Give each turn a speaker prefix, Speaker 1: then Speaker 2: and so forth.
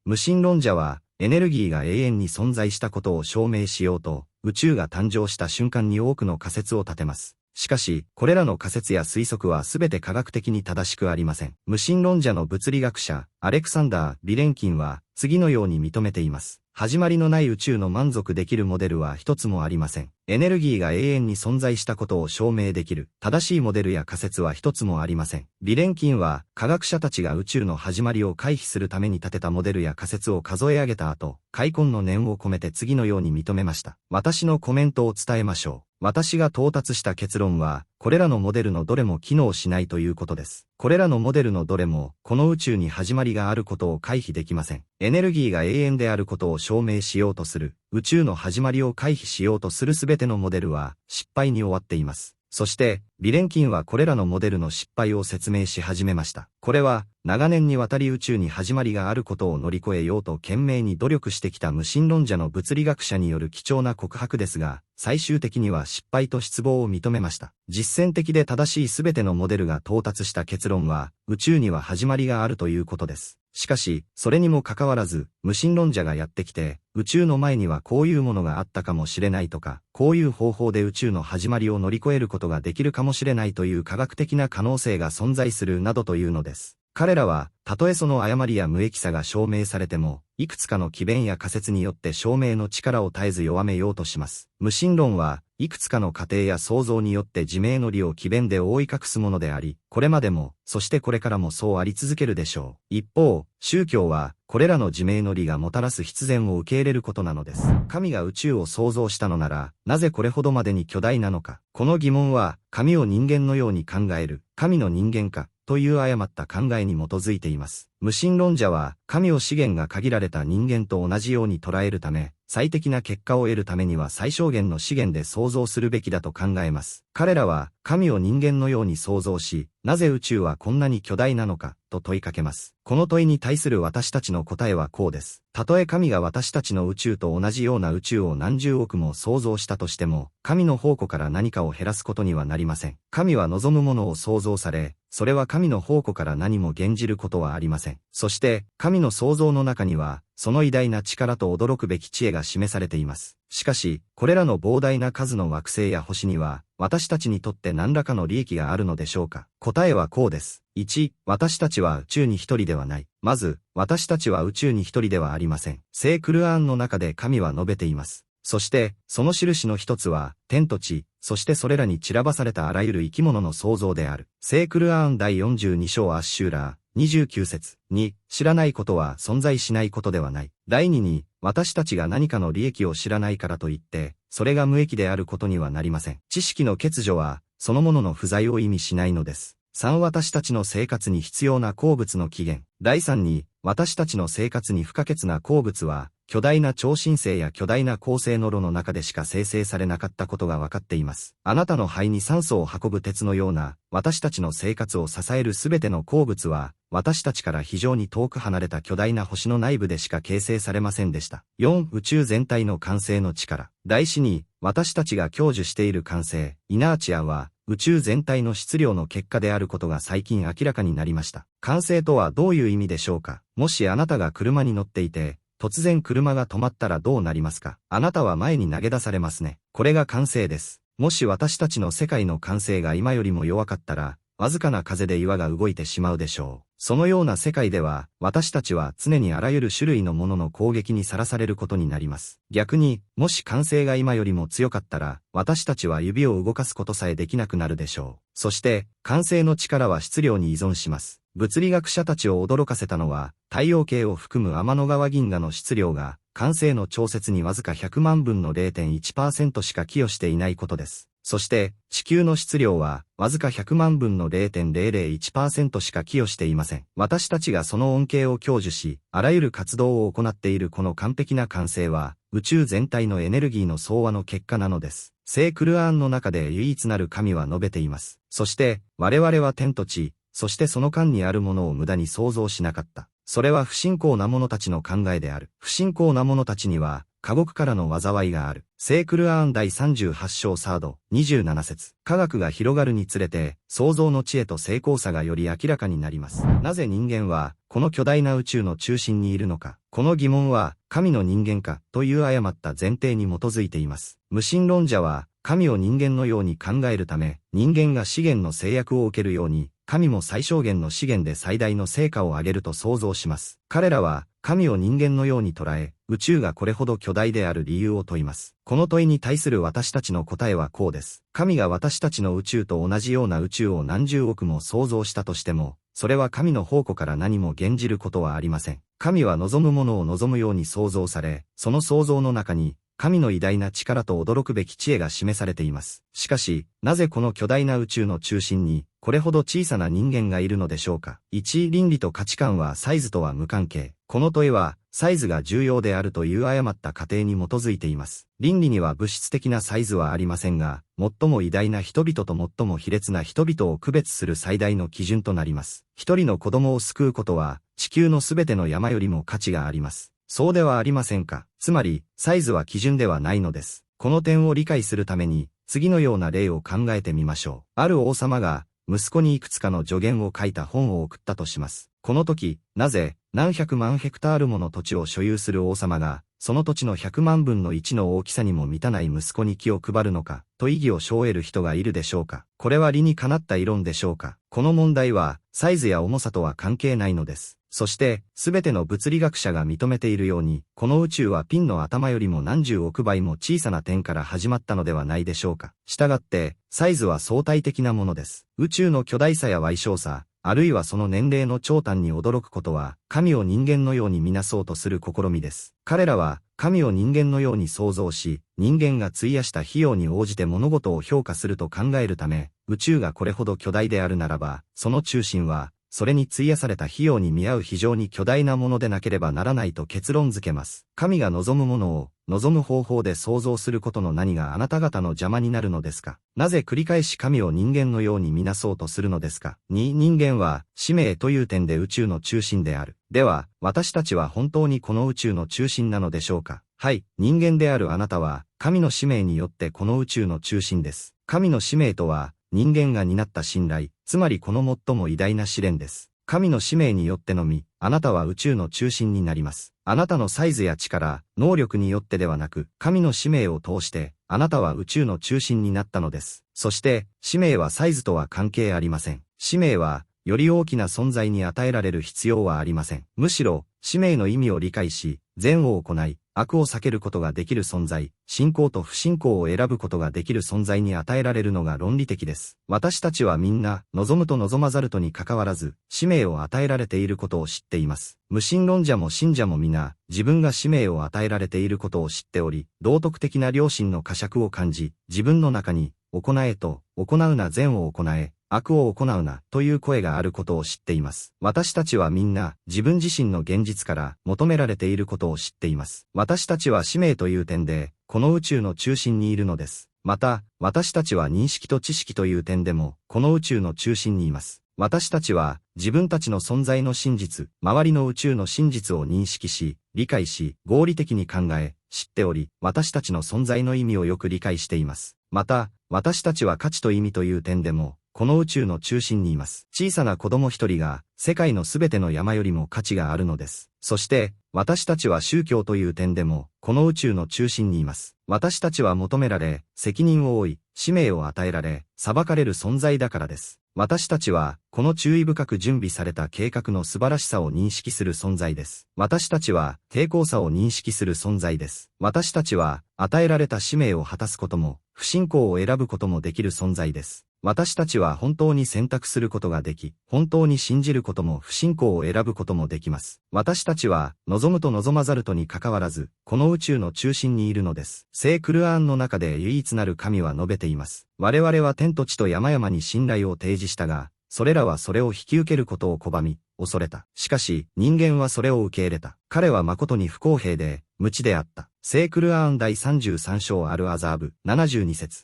Speaker 1: 無神論者は、エネルギーが永遠に存在したことを証明しようと、宇宙が誕生した瞬間に多くの仮説を立てます。しかし、これらの仮説や推測はすべて科学的に正しくありません。無神論者の物理学者、アレクサンダー・ヴィレンキンは、次のように認めています。始まりのない宇宙の満足できるモデルは一つもありません。エネルギーが永遠に存在したことを証明できる正しいモデルや仮説は一つもありません。ヴィレンキンは科学者たちが宇宙の始まりを回避するために立てたモデルや仮説を数え上げた後、悔恨の念を込めて次のように認めました。私のコメントを伝えましょう。私が到達した結論は、これらのモデルのどれも機能しないということです。これらのモデルのどれも、この宇宙に始まりがあることを回避できません。エネルギーが永遠であることを証明しようとする、宇宙の始まりを回避しようとするすべてのモデルは、失敗に終わっています。そして、ヴィレンキンはこれらのモデルの失敗を説明し始めました。これは、長年にわたり宇宙に始まりがあることを乗り越えようと懸命に努力してきた無神論者の物理学者による貴重な告白ですが、最終的には失敗と失望を認めました。実践的で正しいすべてのモデルが到達した結論は、宇宙には始まりがあるということです。しかし、それにもかかわらず、無神論者がやってきて、宇宙の前にはこういうものがあったかもしれないとか、こういう方法で宇宙の始まりを乗り越えることができるかもしれないという科学的な可能性が存在するなどというのです。彼らは、たとえその誤りや無益さが証明されても、いくつかの詭弁や仮説によって証明の力を絶えず弱めようとします。無神論はいくつかの過程や想像によって自明の理を詭弁で覆い隠すものであり、これまでも、そしてこれからもそうあり続けるでしょう。一方、宗教は、これらの自明の理がもたらす必然を受け入れることなのです。神が宇宙を創造したのなら、なぜこれほどまでに巨大なのか。この疑問は、神を人間のように考える、神の人間か、という誤った考えに基づいています。無神論者は、神を資源が限られた人間と同じように捉えるため、最適な結果を得るためには最小限の資源で創造するべきだと考えます。彼らは、神を人間のように創造し、なぜ宇宙はこんなに巨大なのか、と問いかけます。この問いに対する私たちの答えはこうです。たとえ神が私たちの宇宙と同じような宇宙を何十億も創造したとしても、神の宝庫から何かを減らすことにはなりません。神は望むものを創造され、それは神の宝庫から何も減じることはありません。そして、神の創造の中には、その偉大な力と驚くべき知恵が示されています。しかし、これらの膨大な数の惑星や星には、私たちにとって何らかの利益があるのでしょうか。答えはこうです。1、私たちは宇宙に一人ではない。まず、私たちは宇宙に一人ではありません。聖クルアーンの中で神は述べています。そして、その印の一つは、天と地、そしてそれらに散らばされたあらゆる生き物の創造である。聖クルアーン第42章アッシューラー、29節。2、知らないことは存在しないことではない。第2に、私たちが何かの利益を知らないからといって、それが無益であることにはなりません。知識の欠如は、そのものの不在を意味しないのです。3、私たちの生活に必要な鉱物の起源。第3に、私たちの生活に不可欠な鉱物は、巨大な超新星や巨大な恒星の炉の中でしか生成されなかったことが分かっています。あなたの肺に酸素を運ぶ鉄のような、私たちの生活を支えるすべての鉱物は、私たちから非常に遠く離れた巨大な星の内部でしか形成されませんでした。4、宇宙全体の完成の力。第4に、私たちが享受している完成、イナーチアは、宇宙全体の質量の結果であることが最近明らかになりました。完成とはどういう意味でしょうか。もしあなたが車に乗っていて、突然車が止まったらどうなりますか。あなたは前に投げ出されますね。これが完成です。もし私たちの世界の完成が今よりも弱かったら、わずかな風で岩が動いてしまうでしょう。そのような世界では、私たちは常にあらゆる種類のものの攻撃にさらされることになります。逆に、もし完成が今よりも強かったら、私たちは指を動かすことさえできなくなるでしょう。そして、完成の力は質量に依存します。物理学者たちを驚かせたのは、太陽系を含む天の川銀河の質量が、完成の調節にわずか100万分の 0.1% しか寄与していないことです。そして、地球の質量は、わずか100万分の 0.001% しか寄与していません。私たちがその恩恵を享受し、あらゆる活動を行っているこの完璧な完成は、宇宙全体のエネルギーの総和の結果なのです。聖クルアーンの中で唯一なる神は述べています。そして、我々は天と地、そしてその間にあるものを無駄に創造しなかった。それは不信仰な者たちの考えである。不信仰な者たちには、過獄からの災いがある。聖クルアーン第38章サード、27節。科学が広がるにつれて、創造の知恵と精巧さがより明らかになります。なぜ人間は、この巨大な宇宙の中心にいるのか。この疑問は、神の人間か、という誤った前提に基づいています。無神論者は、神を人間のように考えるため、人間が資源の制約を受けるように、神も最小限の資源で最大の成果を上げると想像します。彼らは、神を人間のように捉え、宇宙がこれほど巨大である理由を問います。この問いに対する私たちの答えはこうです。神が私たちの宇宙と同じような宇宙を何十億も創造したとしても、それは神の宝庫から何も減じることはありません。神は望むものを望むように創造され、その創造の中に、神の偉大な力と驚くべき知恵が示されています。しかし、なぜこの巨大な宇宙の中心に、これほど小さな人間がいるのでしょうか。1、倫理と価値観はサイズとは無関係。この問いは、サイズが重要であるという誤った仮定に基づいています。倫理には物質的なサイズはありませんが、最も偉大な人々と最も卑劣な人々を区別する最大の基準となります。一人の子供を救うことは、地球のすべての山よりも価値があります。そうではありませんか。つまり、サイズは基準ではないのです。この点を理解するために、次のような例を考えてみましょう。ある王様が、息子にいくつかの助言を書いた本を送ったとします。この時、なぜ、何百万ヘクタールもの土地を所有する王様が、その土地の100万分の1の大きさにも満たない息子に木を配るのか、と異議を生える人がいるでしょうか。これは理にかなった異論でしょうか。この問題は、サイズや重さとは関係ないのです。そして、すべての物理学者が認めているように、この宇宙はピンの頭よりも何十億倍も小さな点から始まったのではないでしょうか。したがって、サイズは相対的なものです。宇宙の巨大さや矮小さ、あるいはその年齢の長短に驚くことは、神を人間のように見なそうとする試みです。彼らは、神を人間のように創造し、人間が費やした費用に応じて物事を評価すると考えるため、宇宙がこれほど巨大であるならば、その中心は、それに費やされた費用に見合う非常に巨大なものでなければならないと結論付けます。神が望むものを、望む方法で創造することの何があなた方の邪魔になるのですか。なぜ繰り返し神を人間のように見なそうとするのですか。2、人間は使命という点で宇宙の中心である。では、私たちは本当にこの宇宙の中心なのでしょうか。はい、人間であるあなたは、神の使命によってこの宇宙の中心です。神の使命とは、人間が担った信頼、つまりこの最も偉大な試練です。神の使命によってのみ、あなたは宇宙の中心になります。あなたのサイズや力、能力によってではなく、神の使命を通して、あなたは宇宙の中心になったのです。そして、使命はサイズとは関係ありません。使命は、より大きな存在に与えられる必要はありません。むしろ、使命の意味を理解し、善を行い、悪を避けることができる存在、信仰と不信仰を選ぶことができる存在に与えられるのが論理的です。私たちはみんな、望むと望まざるとに関わらず、使命を与えられていることを知っています。無神論者も信者も皆、自分が使命を与えられていることを知っており、道徳的な良心の呵責を感じ、自分の中に、行えと、行うな善を行え、悪を行うなという声があることを知っています。私たちはみんな自分自身の現実から求められていることを知っています。私たちは使命という点でこの宇宙の中心にいるのです。また、私たちは認識と知識という点でもこの宇宙の中心にいます。私たちは自分たちの存在の真実、周りの宇宙の真実を認識し、理解し、合理的に考え、知っており、私たちの存在の意味をよく理解しています。また、私たちは価値と意味という点でも、この宇宙の中心にいます。小さな子供一人が、世界のすべての山よりも価値があるのです。そして、私たちは宗教という点でも、この宇宙の中心にいます。私たちは求められ、責任を負い、使命を与えられ、裁かれる存在だからです。私たちは、この注意深く準備された計画の素晴らしさを認識する存在です。私たちは、抵抗さを認識する存在です。私たちは、与えられた使命を果たすことも、不信仰を選ぶこともできる存在です。私たちは本当に選択することができ、本当に信じることも不信仰を選ぶこともできます。私たちは、望むと望まざるとに関わらず、この宇宙の中心にいるのです。聖クルアーンの中で唯一なる神は述べています。我々は天と地と山々に信頼を提示したが、それらはそれを引き受けることを拒み、恐れた。しかし、人間はそれを受け入れた。彼は誠に不公平で、無知であった。聖クルアーン第33章アルアザーブ、72節。